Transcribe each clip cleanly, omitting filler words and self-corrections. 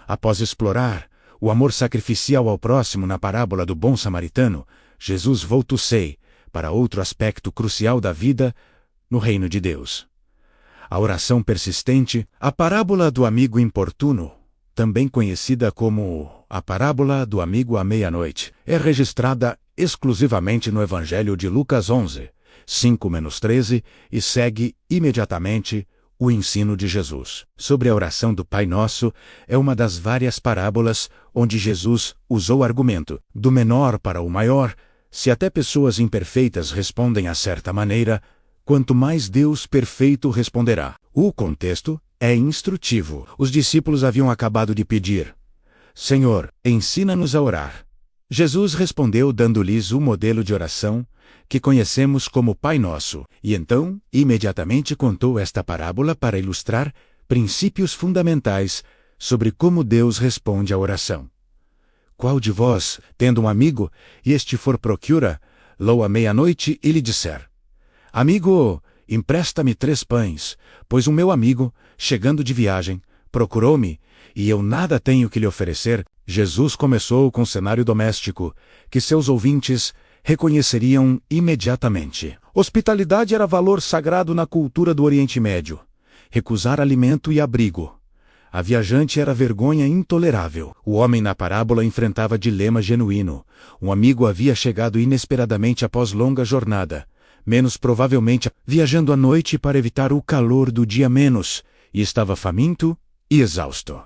Após explorar o amor sacrificial ao próximo na parábola do bom samaritano, Jesus voltou-se para outro aspecto crucial da vida no reino de Deus: a oração persistente. A parábola do amigo importuno, também conhecida como a parábola do amigo à meia-noite, é registrada exclusivamente no Evangelho de Lucas 11, 5-13, e segue imediatamente o ensino de Jesus. Sobre a oração do Pai Nosso, é uma das várias parábolas onde Jesus usou o argumento do menor para o maior. Se até pessoas imperfeitas respondem a certa maneira, quanto mais Deus perfeito responderá. O contexto é instrutivo. Os discípulos haviam acabado de pedir: Senhor, ensina-nos a orar. Jesus respondeu dando-lhes o modelo de oração que conhecemos como Pai Nosso, e então, imediatamente contou esta parábola para ilustrar princípios fundamentais sobre como Deus responde à oração. Qual de vós, tendo um amigo, e este for procura-lo à meia-noite e lhe disser: Amigo, empresta-me 3 pães, pois o meu amigo, chegando de viagem, procurou-me, e eu nada tenho que lhe oferecer. Jesus começou com o cenário doméstico, que seus ouvintes reconheceriam imediatamente. Hospitalidade era valor sagrado na cultura do Oriente Médio. Recusar alimento e abrigo a viajante era vergonha intolerável. O homem na parábola enfrentava dilema genuíno. Um amigo havia chegado inesperadamente após longa jornada, menos provavelmente viajando à noite para evitar o calor do dia menos, e estava faminto e exausto.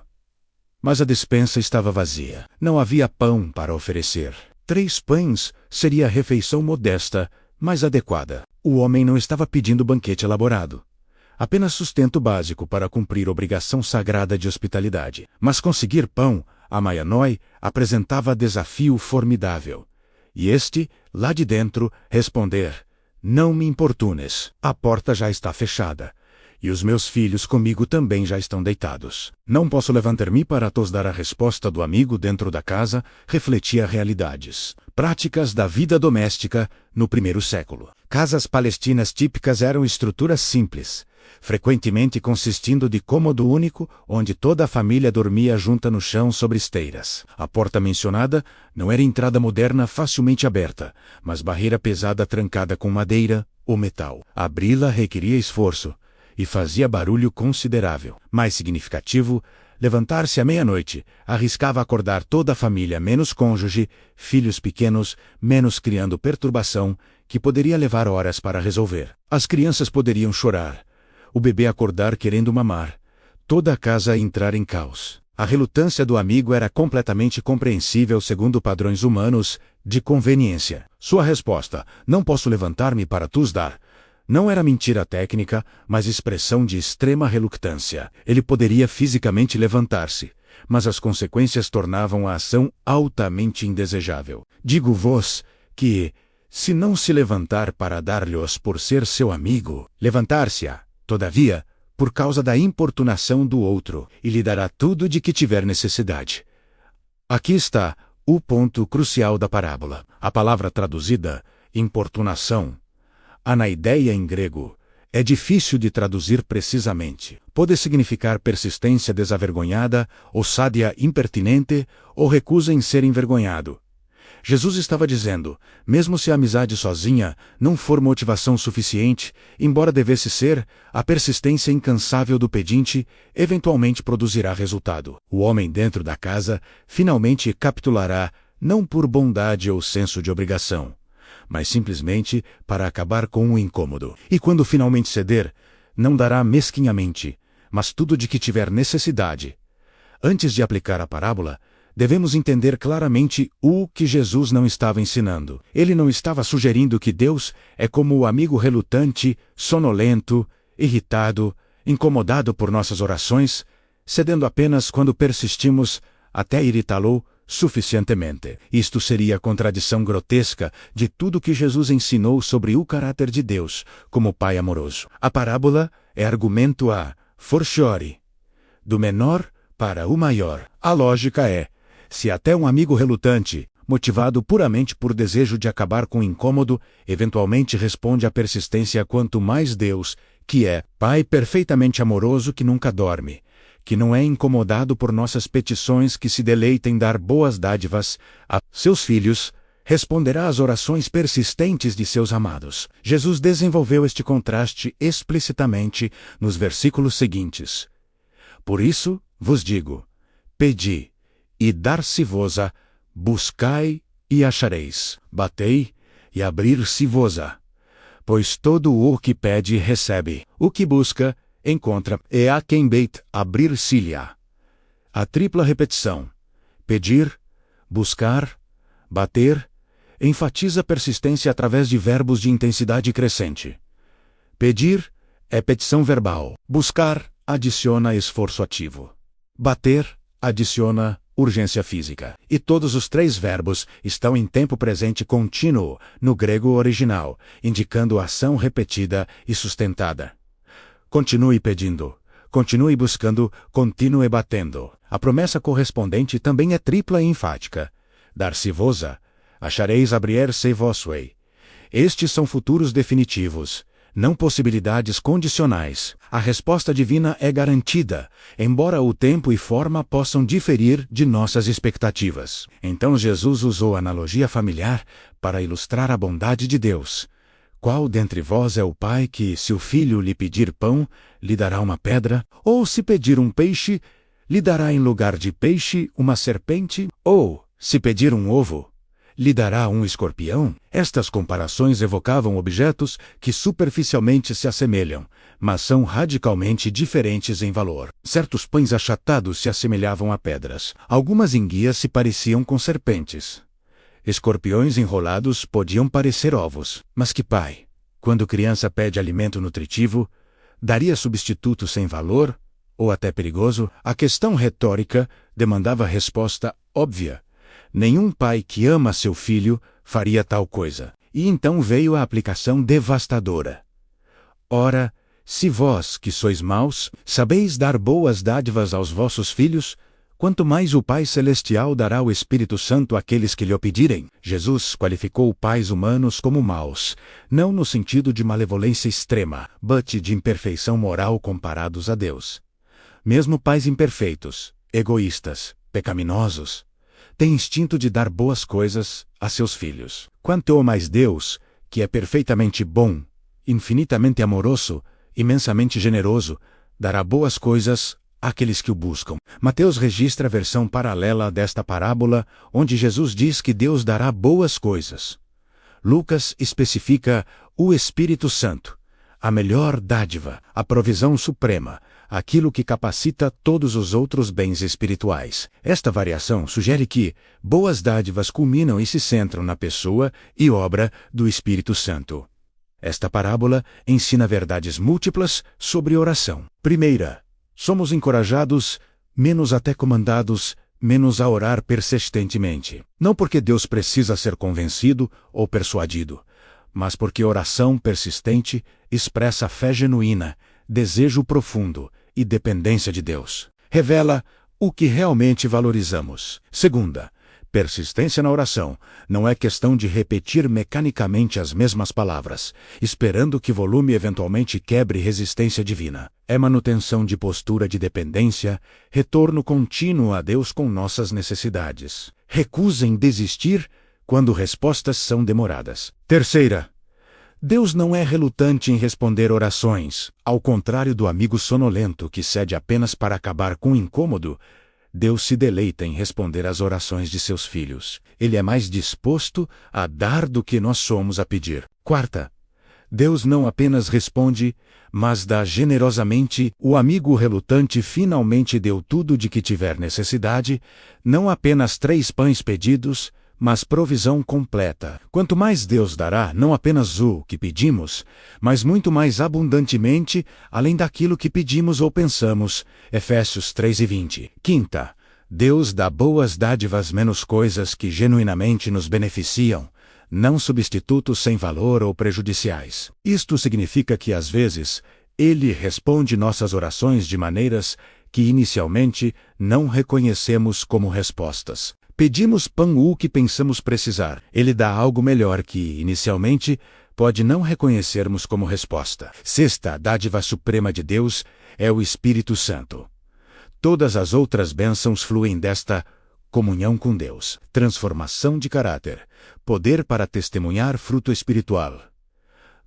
Mas a despensa estava vazia. Não havia pão para oferecer. 3 pães seria a refeição modesta, mas adequada. O homem não estava pedindo banquete elaborado, apenas sustento básico para cumprir a obrigação sagrada de hospitalidade. Mas conseguir pão à meia-noite apresentava desafio formidável. E este, lá de dentro, responder: Não me importunes, a porta já está fechada, e os meus filhos comigo também já estão deitados. Não posso levantar-me para tos dar a resposta do amigo dentro da casa. Refletia realidades práticas da vida doméstica no primeiro século. Casas palestinas típicas eram estruturas simples, frequentemente consistindo de cômodo único, onde toda a família dormia junta no chão sobre esteiras. A porta mencionada não era entrada moderna facilmente aberta, mas barreira pesada trancada com madeira ou metal. Abri-la requeria esforço e fazia barulho considerável. Mais significativo, levantar-se à meia-noite arriscava acordar toda a família, menos cônjuge, filhos pequenos, menos criando perturbação, que poderia levar horas para resolver. As crianças poderiam chorar, o bebê acordar querendo mamar, toda a casa entrar em caos. A relutância do amigo era completamente compreensível segundo padrões humanos de conveniência. Sua resposta: não posso levantar-me para tus dar, não era mentira técnica, mas expressão de extrema relutância. Ele poderia fisicamente levantar-se, mas as consequências tornavam a ação altamente indesejável. Digo-vos que, se não se levantar para dar-lhes por ser seu amigo, levantar-se-á, todavia, por causa da importunação do outro, e lhe dará tudo de que tiver necessidade. Aqui está o ponto crucial da parábola. A palavra traduzida, importunação, anaideia em grego, é difícil de traduzir precisamente. Pode significar persistência desavergonhada, ousadia impertinente, ou recusa em ser envergonhado. Jesus estava dizendo: mesmo se a amizade sozinha não for motivação suficiente, embora devesse ser, a persistência incansável do pedinte eventualmente produzirá resultado. O homem dentro da casa finalmente capitulará, não por bondade ou senso de obrigação, mas simplesmente para acabar com o incômodo. E quando finalmente ceder, não dará mesquinhamente, mas tudo de que tiver necessidade. Antes de aplicar a parábola, devemos entender claramente o que Jesus não estava ensinando. Ele não estava sugerindo que Deus é como o amigo relutante, sonolento, irritado, incomodado por nossas orações, cedendo apenas quando persistimos até irritá-lo suficientemente. Isto seria a contradição grotesca de tudo que Jesus ensinou sobre o caráter de Deus como Pai amoroso. A parábola é argumento a fortiori, do menor para o maior. A lógica é: se até um amigo relutante, motivado puramente por desejo de acabar com o incômodo, eventualmente responde à persistência, quanto mais Deus, que é Pai perfeitamente amoroso que nunca dorme, que não é incomodado por nossas petições, que se deleita em dar boas dádivas a seus filhos, responderá às orações persistentes de seus amados. Jesus desenvolveu este contraste explicitamente nos versículos seguintes. Por isso vos digo, pedi, e dar-se-vos-á, buscai e achareis, batei, e abrir-se-vos-á. Pois todo o que pede recebe, o que busca encontra, e a quem bate abrir-se-lhe-á. A tripla repetição, pedir, buscar, bater, enfatiza persistência através de verbos de intensidade crescente. Pedir é petição verbal. Buscar adiciona esforço ativo. Bater adiciona urgência física. E todos os três verbos estão em tempo presente contínuo no grego original, indicando ação repetida e sustentada. Continue pedindo, continue buscando, continue batendo. A promessa correspondente também é tripla e enfática. Dar-se-vos-á, achareis, abrir-se-vos-ei. Estes são futuros definitivos, não possibilidades condicionais. A resposta divina é garantida, embora o tempo e forma possam diferir de nossas expectativas. Então Jesus usou a analogia familiar para ilustrar a bondade de Deus. Qual dentre vós é o pai que, se o filho lhe pedir pão, lhe dará uma pedra? Ou se pedir um peixe, lhe dará em lugar de peixe uma serpente? Ou, se pedir um ovo, lhe dará um escorpião? Estas comparações evocavam objetos que superficialmente se assemelham, mas são radicalmente diferentes em valor. Certos pães achatados se assemelhavam a pedras. Algumas enguias se pareciam com serpentes. Escorpiões enrolados podiam parecer ovos. Mas que pai, quando criança pede alimento nutritivo, daria substituto sem valor, ou até perigoso? A questão retórica demandava resposta óbvia. Nenhum pai que ama seu filho faria tal coisa. E então veio a aplicação devastadora. Ora, se vós, que sois maus, sabeis dar boas dádivas aos vossos filhos, quanto mais o Pai Celestial dará o Espírito Santo àqueles que lhe o pedirem. Jesus qualificou pais humanos como maus, não no sentido de malevolência extrema, but de imperfeição moral comparados a Deus. Mesmo pais imperfeitos, egoístas, pecaminosos, têm instinto de dar boas coisas a seus filhos. Quanto mais Deus, que é perfeitamente bom, infinitamente amoroso, imensamente generoso, dará boas coisas àqueles que o buscam. Mateus registra a versão paralela desta parábola, onde Jesus diz que Deus dará boas coisas. Lucas especifica o Espírito Santo, a melhor dádiva, a provisão suprema, aquilo que capacita todos os outros bens espirituais. Esta variação sugere que boas dádivas culminam e se centram na pessoa e obra do Espírito Santo. Esta parábola ensina verdades múltiplas sobre oração. Primeira, somos encorajados, menos até comandados, menos a orar persistentemente. Não porque Deus precisa ser convencido ou persuadido, mas porque oração persistente expressa fé genuína, desejo profundo e dependência de Deus. Revela o que realmente valorizamos. Segunda, persistência na oração não é questão de repetir mecanicamente as mesmas palavras, esperando que volume eventualmente quebre resistência divina. É manutenção de postura de dependência, retorno contínuo a Deus com nossas necessidades. Recusa em desistir quando respostas são demoradas. Terceira, Deus não é relutante em responder orações, ao contrário do amigo sonolento que cede apenas para acabar com o incômodo. Deus se deleita em responder às orações de seus filhos. Ele é mais disposto a dar do que nós somos a pedir. Quarta, Deus não apenas responde, mas dá generosamente. O amigo relutante finalmente deu tudo de que tiver necessidade, não apenas 3 pães pedidos, mas provisão completa. Quanto mais Deus dará, não apenas o que pedimos, mas muito mais abundantemente, além daquilo que pedimos ou pensamos. Efésios 3:20. Quinta, Deus dá boas dádivas menos coisas que genuinamente nos beneficiam, não substitutos sem valor ou prejudiciais. Isto significa que às vezes, Ele responde nossas orações de maneiras que inicialmente não reconhecemos como respostas. Pedimos pão o que pensamos precisar. Ele dá algo melhor que, inicialmente, pode não reconhecermos como resposta. Sexta, a dádiva suprema de Deus é o Espírito Santo. Todas as outras bênçãos fluem desta comunhão com Deus, transformação de caráter, poder para testemunhar, fruto espiritual,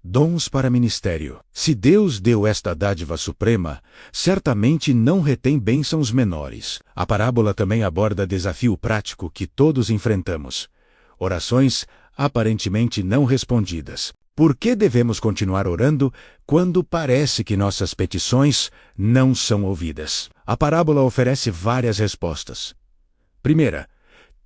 dons para ministério. Se Deus deu esta dádiva suprema, certamente não retém bênçãos menores. A parábola também aborda desafio prático que todos enfrentamos: orações aparentemente não respondidas. Por que devemos continuar orando quando parece que nossas petições não são ouvidas? A parábola oferece várias respostas. Primeira,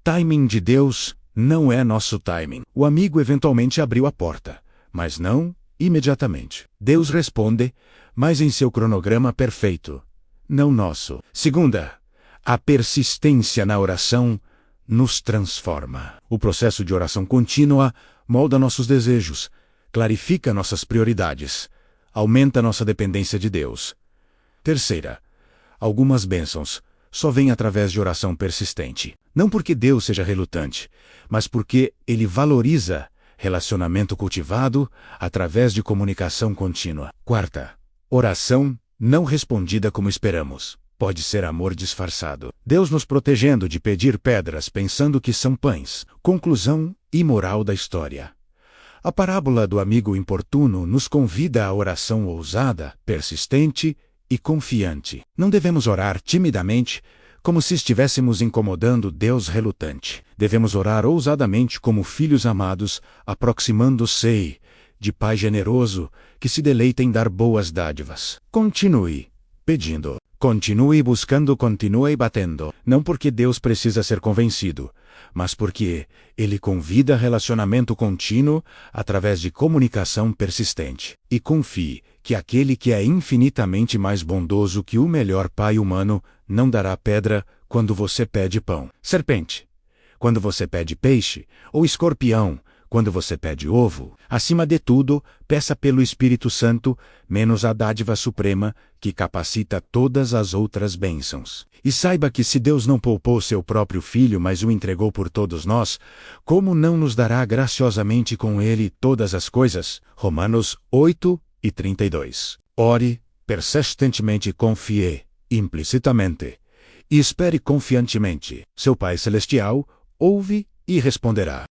timing de Deus não é nosso timing. O amigo eventualmente abriu a porta, mas não imediatamente. Deus responde, mas em seu cronograma perfeito, não nosso. Segunda, a persistência na oração nos transforma. O processo de oração contínua molda nossos desejos, clarifica nossas prioridades, aumenta nossa dependência de Deus. Terceira, algumas bênçãos só vêm através de oração persistente. Não porque Deus seja relutante, mas porque Ele valoriza relacionamento cultivado através de comunicação contínua. Quarta, oração não respondida como esperamos. Pode ser amor disfarçado. Deus nos protegendo de pedir pedras pensando que são pães. Conclusão e moral da história. A parábola do amigo importuno nos convida à oração ousada, persistente e confiante. Não devemos orar timidamente, como se estivéssemos incomodando Deus relutante. Devemos orar ousadamente como filhos amados, aproximando-se de Pai generoso, que se deleita em dar boas dádivas. Continue pedindo. Continue buscando, continue batendo. Não porque Deus precisa ser convencido, mas porque Ele convida relacionamento contínuo através de comunicação persistente. E confie que aquele que é infinitamente mais bondoso que o melhor pai humano não dará pedra quando você pede pão. Serpente, quando você pede peixe, ou escorpião, quando você pede ovo. Acima de tudo, peça pelo Espírito Santo, menos a dádiva suprema, que capacita todas as outras bênçãos. E saiba que se Deus não poupou seu próprio Filho, mas o entregou por todos nós, como não nos dará graciosamente com ele todas as coisas? Romanos 8:32. Ore persistentemente, confie implicitamente e espere confiantemente. Seu Pai Celestial ouve e responderá.